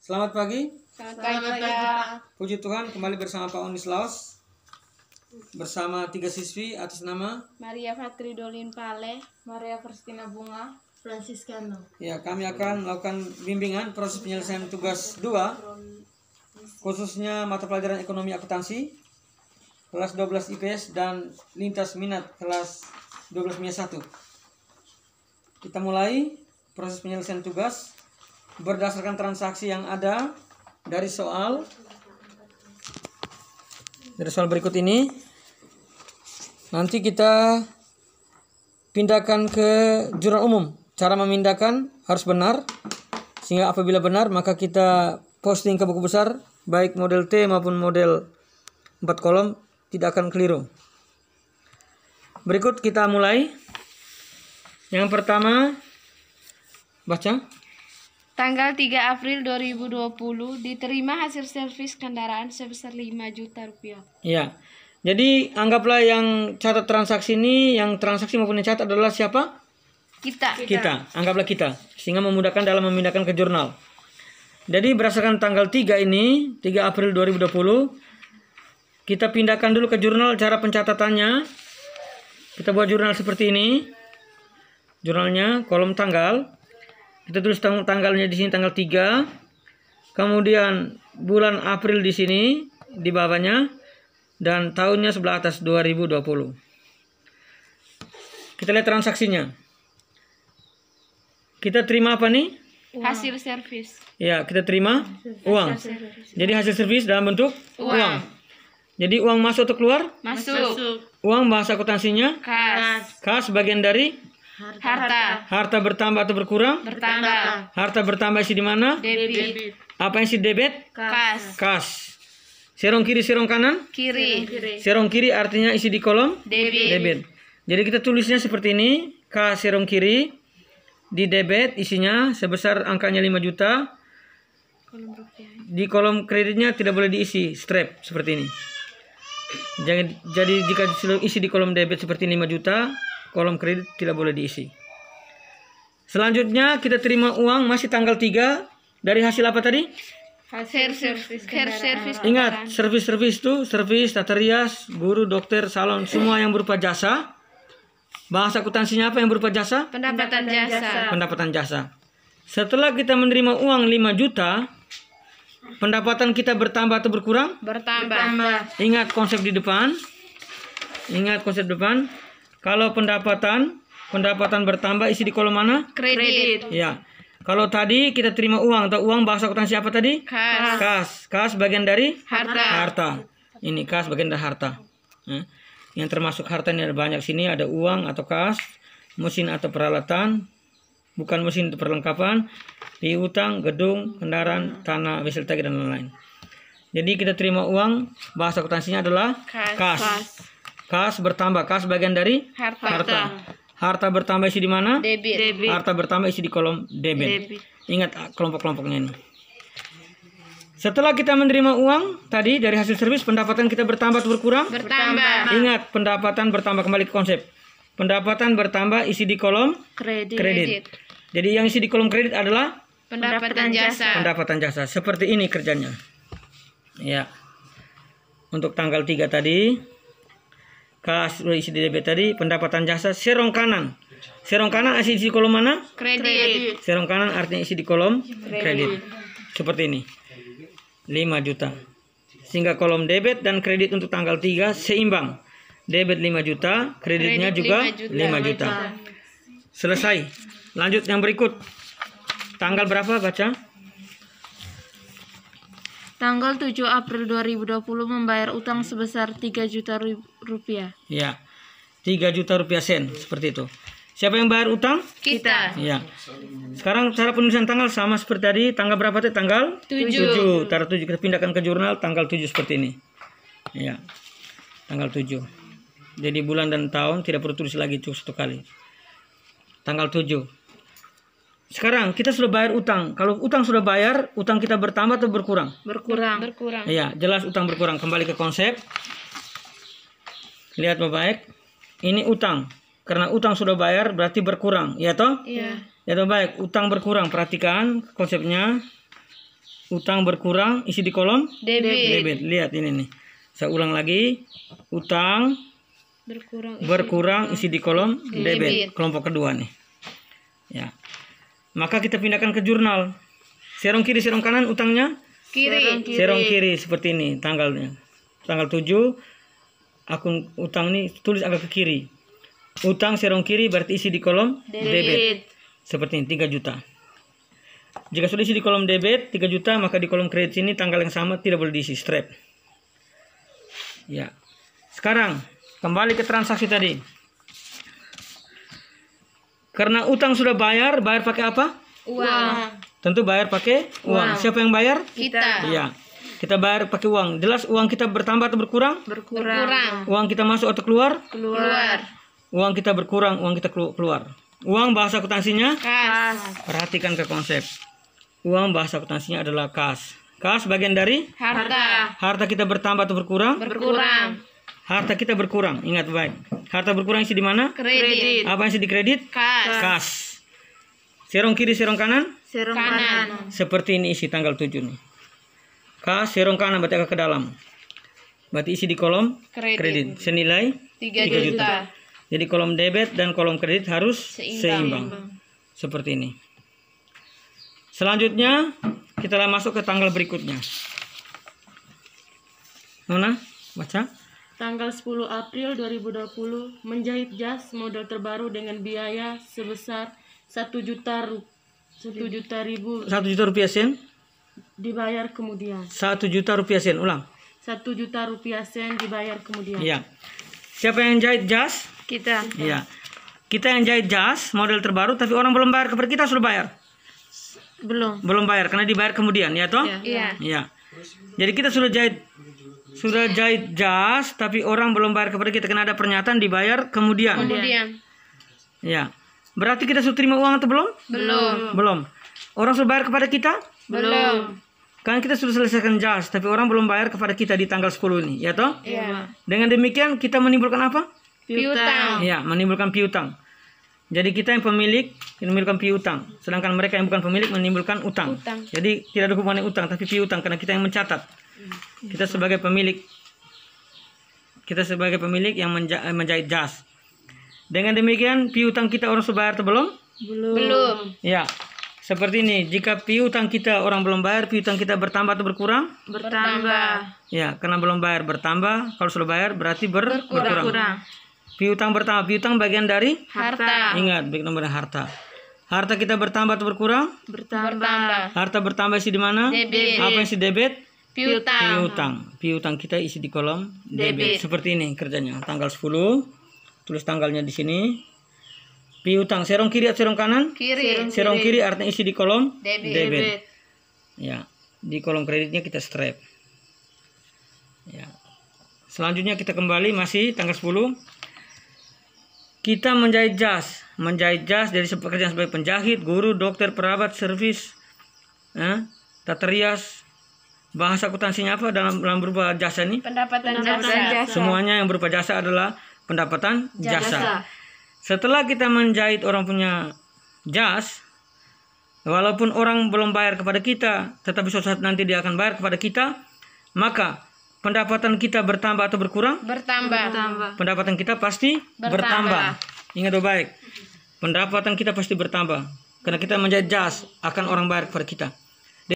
Selamat pagi. Selamat pagi. Puji Tuhan, kembali bersama Pak Onis Laos bersama 3 siswi atas nama Maria Fatri Dolin Pale, Maria Kristina Bunga, Franciscano. Ya, kami akan melakukan bimbingan proses penyelesaian tugas 2 khususnya mata pelajaran ekonomi akuntansi kelas 12 IPS dan lintas minat kelas 12 MIA 1. Kita mulai proses penyelesaian tugas berdasarkan transaksi yang ada dari soal berikut ini. Nanti kita pindahkan ke jurnal umum. Cara memindahkan harus benar, sehingga apabila benar maka kita posting ke buku besar, baik model T maupun model 4 kolom, tidak akan keliru. Berikut kita mulai. Yang pertama, baca. Tanggal 3 April 2020 diterima hasil servis kendaraan sebesar 5 juta rupiah. Ya. Jadi anggaplah yang catat transaksi ini, yang transaksi maupun yang catat adalah siapa? Kita. Anggaplah kita. Sehingga memudahkan dalam memindahkan ke jurnal. Jadi berdasarkan tanggal 3 ini, 3 April 2020, kita pindahkan dulu ke jurnal. Cara pencatatannya, kita buat jurnal seperti ini. Jurnalnya, kolom tanggal. Kita tulis tanggalnya di sini tanggal 3. Kemudian bulan April di sini di bawahnya dan tahunnya sebelah atas 2020. Kita lihat transaksinya. Kita terima apa nih? Hasil servis. Ya, kita terima uang. Jadi hasil servis dalam bentuk uang. Jadi uang masuk atau keluar? Masuk. Uang bahasa akuntansinya? Kas. Kas bagian dari Harta. harta bertambah atau berkurang? Bertambah. Harta bertambah isi di mana? Debit. Apa isi debit? Kas. Kas. Serong kiri, serong kanan? Kiri. Serong kiri artinya isi di kolom Debit. Jadi kita tulisnya seperti ini. Kas serong kiri. Di debit isinya sebesar angkanya 5 juta. Kolom rupiah. Di kolom kreditnya tidak boleh diisi strap seperti ini. Jadi jika isi di kolom debit seperti 5 juta, kolom kredit tidak boleh diisi. Selanjutnya kita terima uang masih tanggal 3 dari hasil apa tadi? Hasil servis. Ingat, servis-servis itu servis, tata rias, guru, dokter, salon, semua yang berupa jasa. Bahasa akuntansinya apa yang berupa jasa? Pendapatan jasa. Pendapatan jasa. Setelah kita menerima uang 5 juta, pendapatan kita bertambah atau berkurang? Bertambah. Ingat konsep di depan. Kalau pendapatan bertambah isi di kolom mana? Kredit. Ya. Kalau tadi kita terima uang atau uang bahasa akuntansi apa tadi? Kas. Kas bagian dari Harta. Ini kas bagian dari harta. Yang termasuk harta ini ada banyak. Sini ada uang atau kas, mesin atau peralatan, bukan mesin itu perlengkapan, piutang, gedung, kendaraan, tanah, wesel tagih dan lain-lain. Jadi kita terima uang bahasa akuntansinya adalah kas. Kas bertambah, kas bagian dari Harta. Harta bertambah isi di mana? Debit. Harta bertambah isi di kolom debit. Ingat kelompok-kelompoknya ini. Setelah kita menerima uang tadi dari hasil servis, pendapatan kita bertambah atau berkurang? Bertambah. Ingat, pendapatan bertambah, kembali ke konsep. Pendapatan bertambah isi di kolom kredit. Jadi yang isi di kolom kredit adalah Pendapatan jasa. pendapatan jasa. Seperti ini kerjanya. Ya. Untuk tanggal 3 tadi, kas isi di debit tadi, pendapatan jasa serong kanan. Serong kanan isi di kolom mana? Kredit. Serong kanan artinya isi di kolom kredit. Seperti ini. 5 juta. Sehingga kolom debit dan kredit untuk tanggal 3 seimbang. Debit 5 juta, kreditnya juga 5 juta. Selesai. Lanjut yang berikut. Tanggal berapa baca? Tanggal 7 April 2020 membayar utang sebesar 3 juta rupiah. Ya. 3 juta rupiah sen, seperti itu. Siapa yang bayar utang? Kita. Ya. Sekarang cara penulisan tanggal sama seperti tadi. Tanggal berapa tadi? Tanggal 7. Taruh 7. Kita pindahkan ke jurnal tanggal 7 seperti ini. Ya. Tanggal 7. Jadi bulan dan tahun tidak perlu tulis lagi, cukup satu kali. Tanggal 7. Sekarang kita sudah bayar utang. Kalau utang sudah bayar, utang kita bertambah atau berkurang? Berkurang. Iya, jelas utang berkurang. Kembali ke konsep. Lihat baik. Ini utang. Karena utang sudah bayar berarti berkurang, ya toh? Iya. Ya toh, baik, utang berkurang. Perhatikan konsepnya. Utang berkurang isi di kolom debit. debit. Lihat ini nih. Saya ulang lagi. Utang berkurang isi di kolom debit. Kelompok kedua nih. Ya. Maka kita pindahkan ke jurnal. Serong kiri, serong kanan utangnya Kiri. serong kiri seperti ini tanggalnya. Tanggal 7 akun utang ini tulis agak ke kiri. Utang serong kiri berarti isi di kolom debit. Seperti ini 3 juta. Jika sudah isi di kolom debit 3 juta, maka di kolom kredit sini tanggal yang sama tidak boleh diisi, strap. Ya. Sekarang kembali ke transaksi tadi. Karena utang sudah bayar pakai apa? Uang. Tentu bayar pakai uang. Siapa yang bayar? Kita. Iya. Kita bayar pakai uang. Jelas uang kita bertambah atau berkurang? Berkurang. Uang kita masuk atau keluar? Keluar. Uang kita berkurang, uang kita keluar. Uang bahasa akuntansinya? Kas. Perhatikan ke konsep. Uang bahasa akuntansinya adalah kas. Kas bagian dari? Harta. Harta kita bertambah atau berkurang? Berkurang. Harta kita berkurang. Ingat baik. Harta berkurang isi di mana? Kredit. Apa yang isi di kredit? Kas. Kas. Serong kiri, serong kanan? Kanan. Seperti ini isi tanggal 7 nih. Kas, serong kanan berarti agak ke dalam. Berarti isi di kolom kredit. Senilai 3 juta. Jadi kolom debit dan kolom kredit harus seimbang. Seperti ini. Selanjutnya kita masuk ke tanggal berikutnya. Nona, baca. Tanggal 10 April 2020 menjahit jas model terbaru dengan biaya sebesar 1 juta rupiah sen. Dibayar kemudian. 1 juta rupiah sen. Ulang. 1 juta rupiah sen dibayar kemudian. Iya. Siapa yang jahit jas? Kita. Iya. Kita yang jahit jas model terbaru, tapi orang belum bayar kepada kita, sudah bayar? Belum bayar karena dibayar kemudian, ya toh? Iya. Iya. Jadi kita sudah jahit jas, tapi orang belum bayar kepada kita karena ada pernyataan dibayar kemudian. Ya. Berarti kita sudah terima uang atau belum? Belum. Orang sudah bayar kepada kita? Belum. Kan kita sudah selesaikan jas, tapi orang belum bayar kepada kita di tanggal 10 ini, ya toh? Iya. Dengan demikian kita menimbulkan apa? Piutang. Ya, menimbulkan piutang. Jadi kita yang pemilik menimbulkan piutang, sedangkan mereka yang bukan pemilik menimbulkan utang. Jadi tidak ada hubungannya utang, tapi piutang karena kita yang mencatat. Kita sebagai pemilik yang menjahit jas. Dengan demikian piutang kita orang sudah bayar atau belum? Belum. Ya. Seperti ini, jika piutang kita orang belum bayar, piutang kita bertambah atau berkurang? Bertambah. Ya, karena belum bayar bertambah, kalau sudah bayar berarti berkurang. Piutang bertambah, piutang bagian dari Harta. Ingat, bagian nomor harta. Harta kita bertambah atau berkurang? Bertambah. Harta bertambah isi di mana? Debit. Apa isi debit? Piutang. Piutang kita isi di kolom debit. Seperti ini kerjanya. Tanggal 10, tulis tanggalnya di sini. Piutang serong kiri atau serong kanan? Kiri. Serong kiri artinya isi di kolom Debit. Ya, di kolom kreditnya kita strap. Ya. Selanjutnya kita kembali masih tanggal 10. Kita menjahit jas dari pekerjaan sebagai penjahit, guru, dokter, perawat, servis, tata rias. Bahasa akuntansinya apa dalam berupa jasa ini? Pendapatan jasa. Semuanya yang berupa jasa adalah pendapatan jasa. Setelah kita menjahit orang punya jas, walaupun orang belum bayar kepada kita, tetapi suatu saat nanti dia akan bayar kepada kita, maka pendapatan kita bertambah atau berkurang? Bertambah. Pendapatan kita pasti bertambah. Ingat baik. Pendapatan kita pasti bertambah. Karena kita menjahit jas, akan orang bayar kepada kita.